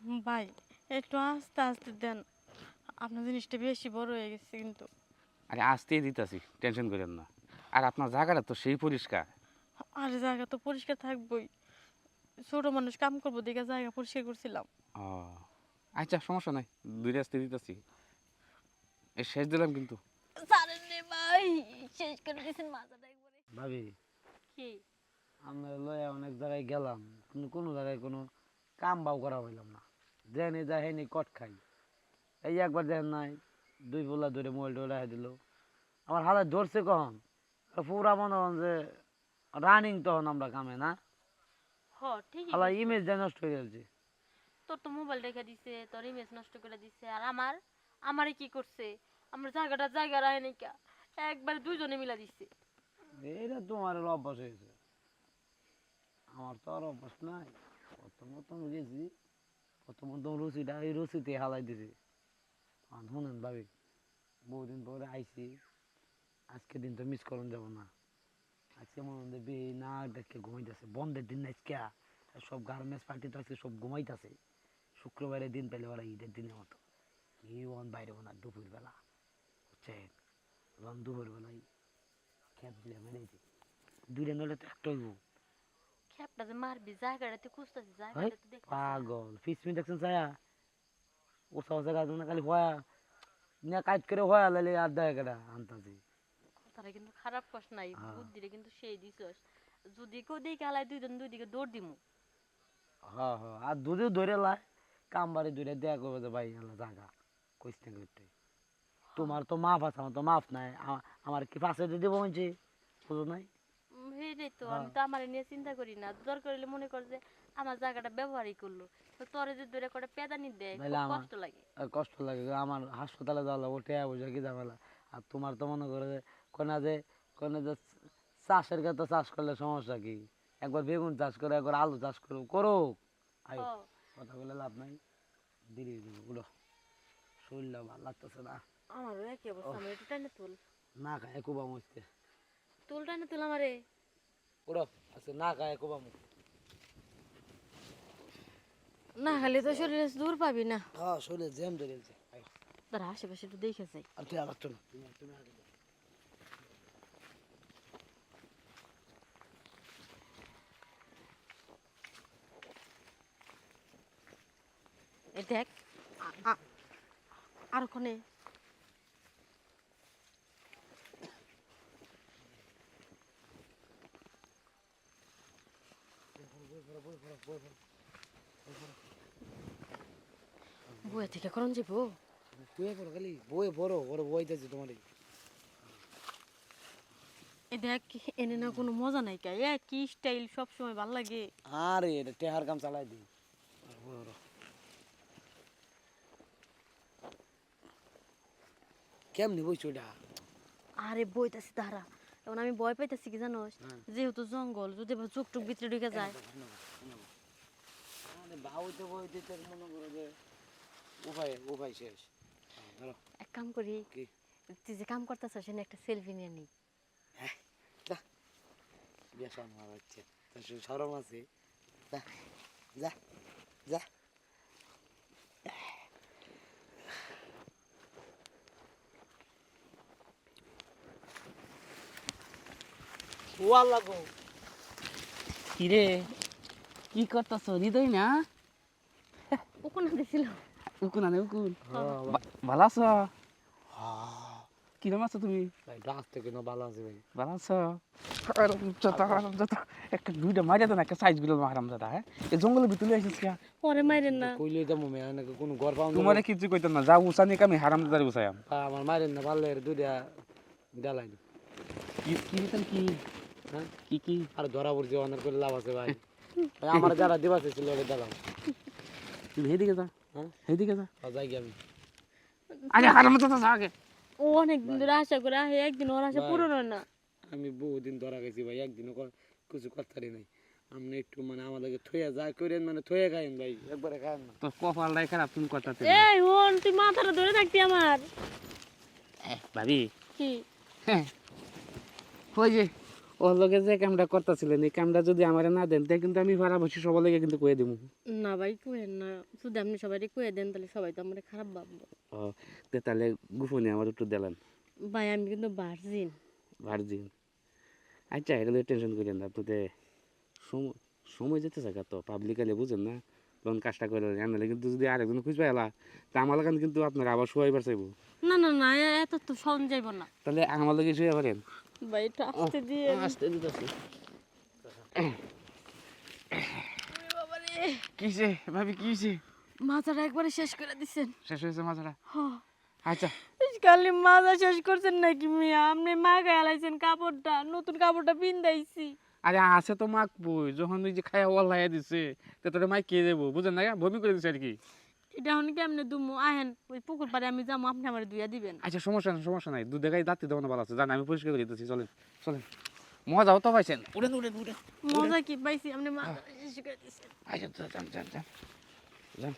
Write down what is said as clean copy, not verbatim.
ভাই একটু আস্তে আস্তে দেন, আপনার জিনিসটা বেশি বড় হয়ে গেছে কিন্তু। আরে আসতেই দিতেছি, টেনশন করেন না। আর আপনার জায়গাটা তো সেই পরিষ্কার। আর জায়গা তো পরিষ্কার থাকবোই, ছোট মানুষ কাম করবো দেখে জায়গা পরিষ্কার করছিলাম। ও আচ্ছা, সমস্যা নাই, দুইটা আসতে দিতেছি। এই শেষ দিলাম কিন্তু। সারেন রে ভাই, শেষ করে দিয়েছেন মাথাটা একবারে। ভাবি, কি আমরা লয়ে অনেক জায়গায় গেলাম, কিন্তু কোনো জায়গায় কোনো কাম বাও করা হইলাম না। যেনে যা হেনি কট খাই। এই একবার দেখেন নাই, দুই পোলা ধরে মোবাইল টোবাইল রাখা দিল। আমার হাতে ধরছে কখন, পুরা মনে হন যে রানিং তখন আমরা কামে না। হ ঠিকই আল্লাহ কইছো। ইমেজ যা নষ্ট হয়ে গেছে। তোর তো মোবাইল রেখে দিছে, তোর ইমেজ নষ্ট করে দিছে, আর আমারে কি করছে? আমার জায়গা রাখে নাই কা, একবার দুইজনে মিলা দিছে। এইটা তোমার হলো অভ্যাস হয়েছে, আমার তো আর অভ্যাস নাই। প্রথম প্রথম গেছি, প্রথম প্রথম রুচিটা এই রুচিতে হালাই দিছে। আর শুনেন ভাবি, বহুদিন পরে আইছি, আজকে দিন তো মিস করুন যাব না। আজকে মনে হয় বে না দেখে ঘুমাইতেছে, বন্ধের দিন না আজকে। সব গার্মেন্টস পার্টি তো আজকে সব ঘুমাইতেছে। শুক্রবারের দিন পেলে ওরা ঈদের দিনের মতো ইউন বাইরে না দুপুর বেলা, বুঝছেন? এবং দুপুর বেলায় খেপ দিলে মেরেছে, দুইটা নলে তো একটা হইব। খেপটা যে মারবি, জায়গাটাতে খুঁজতেছি, ভাই জায়গাটা তো দেখতেছি না। পাগল ফিসমি দেখছেন ছায়া, ওসা ওসা গাছ না খালি হয়া না কাজ করে হয়া লাইলে আর দেয় কেটা আনতাছি। কথাটা কিন্তু খারাপ কস নাই, হ্যাঁ বুদ্ধিরে কিন্তু সেই দিছস। যদি কেউ দেখে আলাই দুইজন দুই দিকে দৌড় দিমু। হ্যাঁ হ্যাঁ, আর দুধেও ধরে লাই কাম বাড়ি ধরে দেয়া করবে যে ভাই আল্লাহ জাগা কইস না করতে। তোমার তো মাফ আছে, আমার তো মাফ নাই। আমার কি ফাঁসে দিয়ে দেবো বলছি, বুঝো নাই? সেইটাই তো, হ্যাঁ আমি তো আমার নিয়ে চিন্তা করি না। দরকার হলে মনে কর যে আমার জায়গাটা ব্যবহারই করলো, তো তোরে যে দূরে করে পেদানি দেয়, নাহলে খুব আমার কষ্ট লাগে। কষ্ট লাগে যে আমার হাসপাতালে যাওয়া লাগবো, টেয়া বুঝে কি ঝামেলা। আর তোমার তো মনে করে যে কোনে যে চাষের ক্ষেত্রে চাষ করলে সমস্যা কি? একবার বেগুন চাষ করে, একবার আলু চাষ করো, করো। আয়ো, হ, কথা বলে লাভ নাই, দেরি হয়ে যাবে। উঠো, শরীরটা ভালো লাগতেছে না। আমারও একই ও অবস্থা, আমার একটু টাইনে তুল। না খায় কুবা মুছতে। তুল টাইনে তুল আমারে। উঠো, আচ্ছা না খায় কুবা মুখ। না খালি তো শরীরে দূর পাবি না। হ্যাঁ শরীরে জ্যাম ধরে গেছে। আয়ো, তার আশেপাশে একটু দেখে যাই। আর তুই আবার না, তুমি আগে যাও। এই দেখ, আর ওখানে বইয়া থেকে করন যাবো। বইয়ে পড়ো খালি, বইয়ে পড়ো, ওরা বইতেছে তোমার। এ দেখ, এনে না কোনো মজা নাই কা, এ কি স্টাইল সব সময় ভাল লাগে। আরে এটা টেহার কাম চালাই দিই। কেমনি বইছো এটা? আরে বইতাছি দাঁড়া, এখন আমি ভয় পাইতাছি কি জানোস, যেহেতু জঙ্গল, যদি আবার চোখ টুক ভিতরে ঢুকে যায়। মানে বাউতে বইতে তো মনে করো যে উপায় উপায় শেষ। ধরো এক কাম করি, কি? তুই যে কাম করতেছ সেখানে একটা সেলফি নিয়ে নি। হ্যাঁ, যা বিয়া শর্মা হচ্ছে, তোর সরম আছে। যা যা যা। ওয়া লাগো। কিরে, কি করতেছ হৃদয় না? ওখানে দিছিল। উকুন আনে উকুন। হ্যাঁ ভালো আছো? কিরম আছো তুমি? ভাই ডাক থেকে না ভালো আছে ভাই। ভালো আছো? একটা দুইটা মাইরা দেন, একটা সাইজ গুলো হারাম দাদা। হ্যাঁ, এই জঙ্গলের ভিতরে আসিস কা? পরে মাইরেন না। কইলে যাবো মেয়ে নাকি কোনো ঘর পাও না? তোমারে কিছু কইতাম না, যা উসানি আমি হারাম দাদারে উসাইম। আমার মারেন না পারলে দুইটা ডালাই। কি কি দিতেন কি? হ্যাঁ কি কি? আর ধরা পড়ছে অনেক করে লাভ আছে ভাই। ভাই আমার যারা দিবাস ছিল ওদের দালাম। তুমি হেদিকে যা, হ্যাঁ হেদিকে যা। যাই গিয়ে আমি। আরে হারাম দাদা যা আগে। ও অনেক দিন ধরে আশা করে আহে, একদিন ওর আশা ভাই, পূরণ হয় না। আমি বহুদিন ধরা গেছি ভাই, একদিনও কিছু করতারি নাই। আপনি একটু মানে আমাদেরকে থইয়া যা করেন, মানে থইয়া খাইন ভাই, একবারে খায়েন না। তো কপালটাই খারাপ, তুমি করতাতে। এই হন, তুই মাথাটা ধরে থাকতি আমার। ভাবি, কি হ্যাঁ, ওই যে ওর লগে যে কামটা করতেছিলেন এই কামটা যদি আমার না দেন তাই কিন্তু আমি ভাড়া বসে সবার লেগে কিন্তু কয়ে দিব। না ভাই কইেন না, যদি আপনি সবাই কয়ে দেন তাহলে সবাই তো আমার খারাপ ভাববো। ও তাহলে গোপনে আমার একটু দিলেন। ভাই আমি কিন্তু ভার্জিন। ভার্জিন? আচ্ছা এগুলো টেনশন করেন না, আপনি সময় সময় যেতে থাকা তো পাবলিকালে বুঝেন না, তখন কাজটা করে আনলে কিন্তু যদি আরেকজন খুঁজবে এলা তা আমার লাগান কিন্তু আপনার আবার শোয়াইবার চাইব। না না না, এত তো শোন যাইব না। তাহলে আমার লগে শুয়ে পারেন। ভাই একটু আসতে দিয়ে। আসতে দিতেছি। বাবারে, কিসে ভাবি কিসে? মাথাটা একবারে শেষ করে দিছেন। শেষ হয়েছে মাথাটা? হ্যাঁ। আচ্ছা খালি মাজা শেষ করছেন নাকি মিয়া? আপনি মাগায় আলাইছেন কাপড়টা, নতুন কাপড়টা পিন্দাইছি। আরে আছে তো মাক বই, যখন ওই যে খায়া ওয়াল্লাইয়া দিছে তো তোর মাই কে দেবো বুঝেন না, বমি করে দিছে আর কি। এটা এখন কেমনে দুমু? আহেন ওই পুকুর পাড়ে আমি যাবো, আপনি আমার দুইয়া দিবেন। আচ্ছা সমস্যা নাই, দুধ দেখাই দাঁতি দেওয়ানো ভালো আছে, জান আমি পরিষ্কার করে দিতেছি, চলেন চলেন। মজাও তো পাইছেন, উড়েন উড়েন উড়েন। মজা কি পাইছি? আপনি মাজা শেষ করে দিছেন। আচ্ছা যান যান যান যান।